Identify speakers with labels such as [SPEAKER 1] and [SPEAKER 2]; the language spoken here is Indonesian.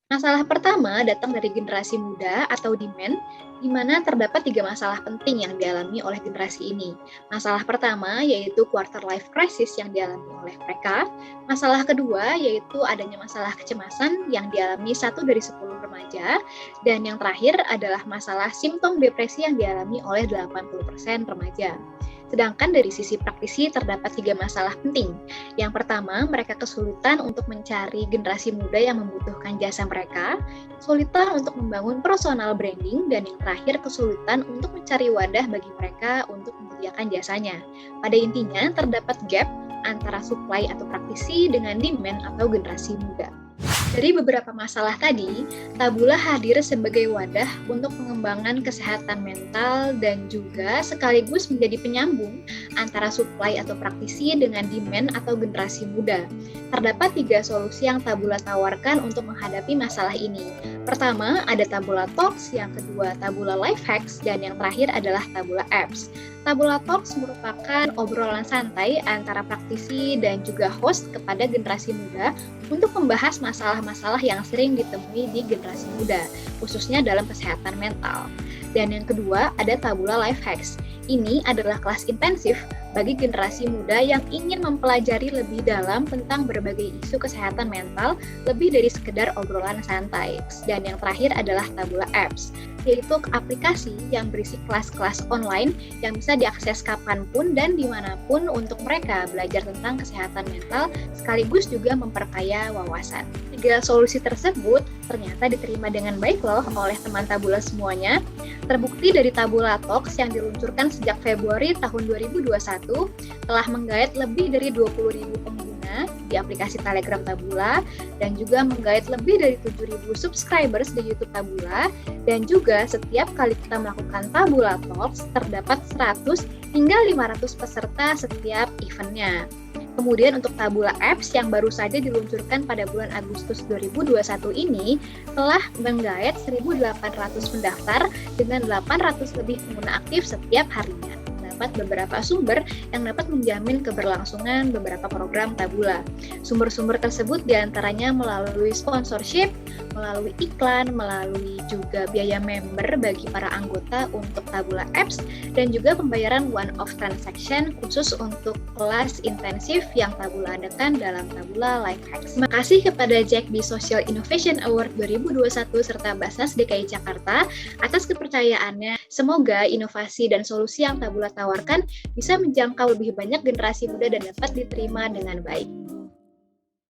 [SPEAKER 1] Masalah pertama datang dari generasi muda atau demand, di mana terdapat 3 masalah penting yang dialami oleh generasi ini. Masalah pertama yaitu quarter life crisis yang dialami oleh mereka. Masalah kedua yaitu adanya masalah kecemasan yang dialami 1 dari 10 remaja. Dan yang terakhir adalah masalah simptom depresi yang dialami oleh 80% remaja. Sedangkan dari sisi praktisi terdapat 3 masalah penting. Yang pertama, mereka kesulitan untuk mencari generasi muda yang membutuhkan jasa mereka, kesulitan untuk membangun personal branding, dan yang terakhir kesulitan untuk mencari wadah bagi mereka untuk menyediakan jasanya. Pada intinya, terdapat gap antara supply atau praktisi dengan demand atau generasi muda. Dari beberapa masalah tadi, Tabula hadir sebagai wadah untuk pengembangan kesehatan mental dan juga sekaligus menjadi penyambung antara supply atau praktisi dengan demand atau generasi muda. Terdapat 3 solusi yang Tabula tawarkan untuk menghadapi masalah ini. Pertama, ada Tabula Talks, yang kedua Tabula Life Hacks, dan yang terakhir adalah Tabula Apps. Tabula Talks merupakan obrolan santai antara praktisi dan juga host kepada generasi muda untuk membahas masalah-masalah yang sering ditemui di generasi muda, khususnya dalam kesehatan mental. Dan yang kedua, ada Tabula Life Hacks. Ini adalah kelas intensif bagi generasi muda yang ingin mempelajari lebih dalam tentang berbagai isu kesehatan mental lebih dari sekedar obrolan santai. Dan yang terakhir adalah Tabula Apps, yaitu aplikasi yang berisi kelas-kelas online yang bisa diakses kapanpun dan dimanapun untuk mereka belajar tentang kesehatan mental sekaligus juga memperkaya wawasan. 3 solusi tersebut ternyata diterima dengan baik loh oleh teman Tabula semuanya. Terbukti dari Tabula Talks yang diluncurkan sejak Februari tahun 2021 telah menggait lebih dari 20.000 pengguna di aplikasi Telegram Tabula dan juga menggait lebih dari 7.000 subscribers di YouTube Tabula, dan juga setiap kali kita melakukan Tabula Talks terdapat 100 hingga 500 peserta setiap eventnya. Kemudian untuk Tabula Apps yang baru saja diluncurkan pada bulan Agustus 2021 ini telah menggait 1.800 pendaftar dengan 800 lebih pengguna aktif setiap harinya. Terdapat beberapa sumber yang dapat menjamin keberlangsungan beberapa program Tabula. Sumber-sumber tersebut diantaranya melalui sponsorship, melalui iklan, melalui juga biaya member bagi para anggota untuk Tabula Apps, dan juga pembayaran one-off transaction khusus untuk kelas intensif yang Tabula adakan dalam Tabula Life Hacks. Terima kasih kepada Jack B Social Innovation Award 2021 serta Basnas DKI Jakarta atas kepercayaannya. Semoga inovasi dan solusi yang Tabula tawarkan bisa menjangkau lebih banyak generasi muda dan dapat diterima dengan baik.